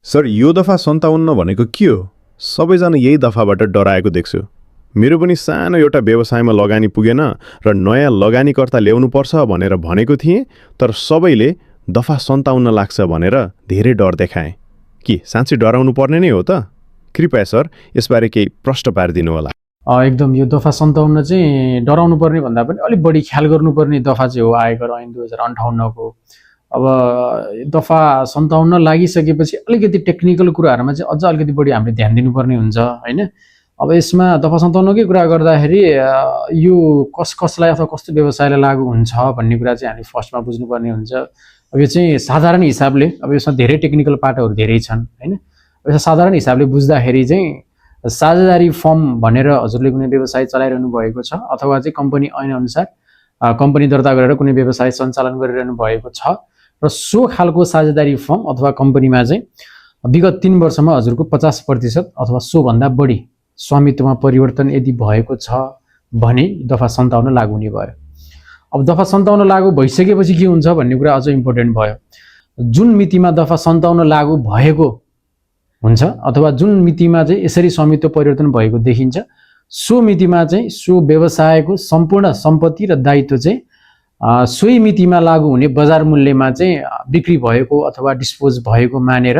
Sir यो दफा 57 भनेको के हो? सबैजना यही दफाबाट डराएको देख्छु। मेरो पनि सानो एउटा व्यवसायमा लगानी पुगेन र नयाँ लगानीकर्ता ल्याउनुपर्छ भनेर भनेको थिएँ, तर सबैले दफा 57 लाग्छ भनेर धेरै डर देखाए। के साँच्चै डराउनु पर्ने नै हो त? कृपया सर यसबारे केही प्रश्न पारिदिनु होला। एकदम यो दफा 57 चाहिँ डराउनु पर्ने भन्दा पनि अलिक बढी ख्याल गर्नुपर्ने दफा चाहिँ हो आयकर ऐन 2058 को। अब दफा 57 लागिसकेपछि अलिकति टेक्निकल कुराहरुमा चाहिँ अझ अलिकति बढी हामीले ध्यान दिनुपर्ने हुन्छ हैन। अब यसमा दफा 57 कै कुरा गर्दाखेरि यो कसलाई अथवा कस्तो व्यवसायलाई लागू हुन्छ भन्ने कुरा चाहिँ हामीले फर्स्टमा बुझ्नुपर्ने हुन्छ। अब यो चाहिँ साधारण हिसाबले अब यसमा धेरै टेक्निकल पाटोहरु धेरै छन् हैन। अब यसमा साधारण हिसाबले बुझ्दाखेरि चाहिँ साझेदारी फर्म भनेर हजुरले कुनै व्यवसाय चलाइरहनु भएको छ अथवा चाहिँ कम्पनी ऐन अनुसार कम्पनी दर्ता गरेर कुनै व्यवसाय सञ्चालन गरिरहनु भएको छ र सो खालको साझेदारी फर्म अथवा कम्पनीमा चाहिँ विगत 3 वर्षमा हजुरको 50% अथवा सो भन्दा बढी स्वामित्वमा परिवर्तन यदि भएको छ भने दफा 57 लागू हुने भयो। अब दफा 57 लागू भइसकेपछि के हुन्छ भन्ने कुरा अझ इम्पोर्टेन्ट भयो। जुन मितिमा दफा 57 लागू भएको हुन्छ अथवा जुन मितिमा चाहिँ यसरी स्वामित्व परिवर्तन भएको देखिन्छ सो मितिमा चाहिँ सो व्यवसायको सम्पूर्ण सम्पत्ति र दायित्व चाहिँ सोही मितिमा लागू हुने बजार मूल्यमा चाहिँ बिक्री भएको अथवा डिस्पोज भएको मानेर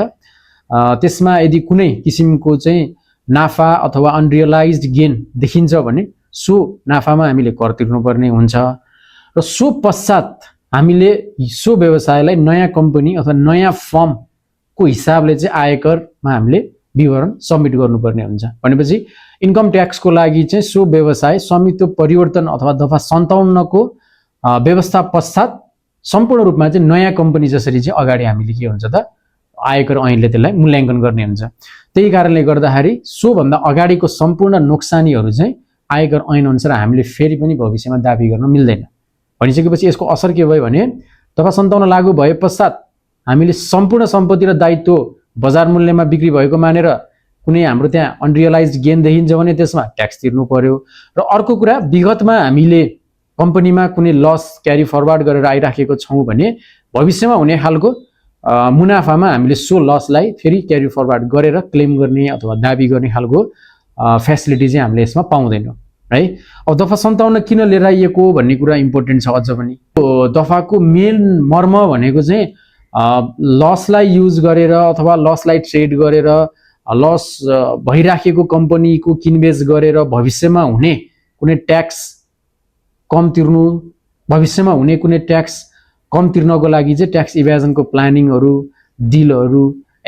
त्यसमा यदि कुनै किसिमको चाहिँ नाफा अथवा अनरियलाइज्ड गेन देखिन्छ भने सो नाफामा हामीले कर तिर्नुपर्ने हुन्छ र सो पश्चात हामीले सो व्यवसायलाई नयाँ कम्पनी अथवा नयाँ फर्म को हिसाबले चाहिँ आयकरमा हामीले विवरण सबमिट गर्नुपर्ने हुन्छ। भनेपछि इन्कम ट्याक्सको लागि चाहिँ सो व्यवसाय स्वामित्व परिवर्तन अथवा दफा 57 को व्यवस्था पश्चात सम्पूर्ण रूपमा चाहिँ नयाँ कम्पनी जसरी चाहिँ अगाडि हामीले के हुन्छ त आयकर ऐनले त्यसलाई मूल्याङ्कन गर्ने हुन्छ। त्यही कारणले गर्दाखेरि सो भन्दा अगाडिको सम्पूर्ण नोक्सानीहरू चाहिँ आयकर ऐन अनुसार हामीले फेरि पनि भविष्यमा दाबी गर्न मिल्दैन। भनिसकेपछि यसको असर के भयो भने दफा 57 लागू भए पश्चात हामीले सम्पूर्ण सम्पत्ति र दायित्व बजार मूल्यमा बिक्री भएको मानेर कुनै हाम्रो त्यहाँ अनरियलाइज्ड गेन देखिन्छ भने त्यसमा ट्याक्स तिर्नु पर्यो। र अर्को कुरा विगतमा हामीले कम्पनीमा कुनै लस क्यारी फरवर्ड गरेर आइराखेको छौं भने भविष्यमा हुने खालको मुनाफामा हामीले सो लसलाई फेरि क्यारी फरवर्ड गरेर क्लेम गर्ने अथवा दाबी गर्ने खालको फ्यासिलिटी चाहिँ हामीले यसमा पाउँदैनौं है। अब दफा 57 किन लिएर आइएको भन्ने कुरा इम्पोर्टेन्ट छ अझ पनि। दफाको मेन मर्म भनेको चाहिँ लसलाई युज गरेर अथवा लसलाई ट्रेड गरेर लस भइराखेको कम्पनीको किनबेच गरेर भविष्यमा हुने कुनै ट्याक्स कम तिर्नु, भविष्यमा हुने कुनै ट्याक्स कम तिर्नको लागि चाहिँ ट्याक्स इभेजनको प्लानिङहरु, डिलहरु,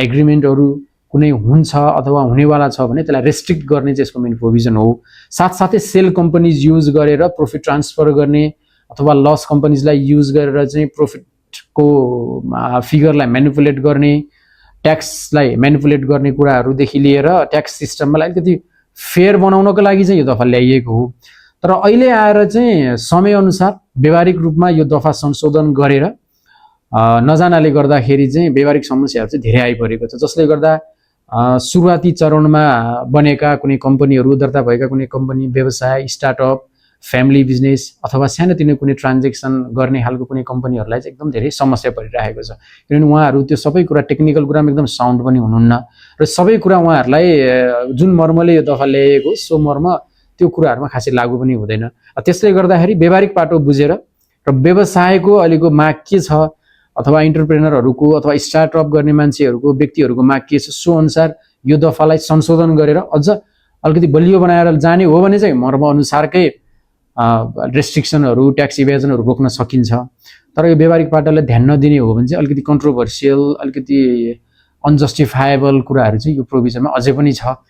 एग्रीमेन्टहरु कुनै हुन्छ अथवा हुनेवाला छ भने त्यसलाई रेस्ट्रिक्ट गर्ने चाहिँ यसको मेन प्रोभिजन हो। साथसाथै सेल कम्पनीज युज गरेर प्रॉफिट ट्रान्सफर गर्ने अथवा लस कम्पनीजलाई युज गरेर चाहिँ प्रॉफिट को फिगरलाई म्यानिपुलेट गर्ने, ट्याक्सलाई म्यानिपुलेट गर्ने कुराहरुदेखि लिएर ट्याक्स सिस्टमलाई अलिकति फेयर बनाउनको लागि चाहिँ यो दफा ल्याइएको हो। तर अहिले आएर चाहिँ समय अनुसार व्यावहारिक रूपमा यो दफा संशोधन गरेर नजानाले गर्दाखेरि चाहिँ व्यावहारिक समस्याहरु चाहिँ धेरै आइपरेको छ। जसले गर्दा सुरुवाती चरणमा बनेका कुनै कम्पनीहरु, दर्ता भएका कुनै कम्पनी, व्यवसाय, स्टार्टअप, फ्यामिली बिजनेस अथवा सानोतिनो कुनै ट्रान्ज्याक्सन गर्ने खालको कुनै कम्पनीहरुलाई चाहिँ एकदम धेरै समस्या परिरहेको छ। किनभने उहाँहरु त्यो सबै कुरा टेक्निकल कुरामा एकदम साउन्ड पनि हुनुहुन्न र सबै कुरा उहाँहरुलाई जुन मर्मले यो दफा ल्याएको सो मर्म त्यो कुराहरुमा खासै लागू पनि हुँदैन। त्यसले गर्दाखेरि व्यावहारिक पाटो बुझेर र व्यवसायको अहिलेको माग के छ अथवा एन्टरप्रेनरहरुको अथवा स्टार्टअप गर्ने मान्छेहरुको, व्यक्तिहरुको माग के छ सो अनुसार यो दफालाई संशोधन गरेर अझ अलिकति बलियो बनाएर जाने हो भने चाहिँ मर्म अनुसारकै रेस्ट्रिक्सनहरु, ट्याक्स इभेजनहरु रोक्न सकिन्छ। तर यो व्यावहारिक पाटोलाई ध्यान नदिने हो भने चाहिँ अलिकति कन्ट्रोभर्सियल, अलिकति अनजस्टिफाएबल कुराहरु चाहिँ यो प्रोभिजनमा अझै पनि छ।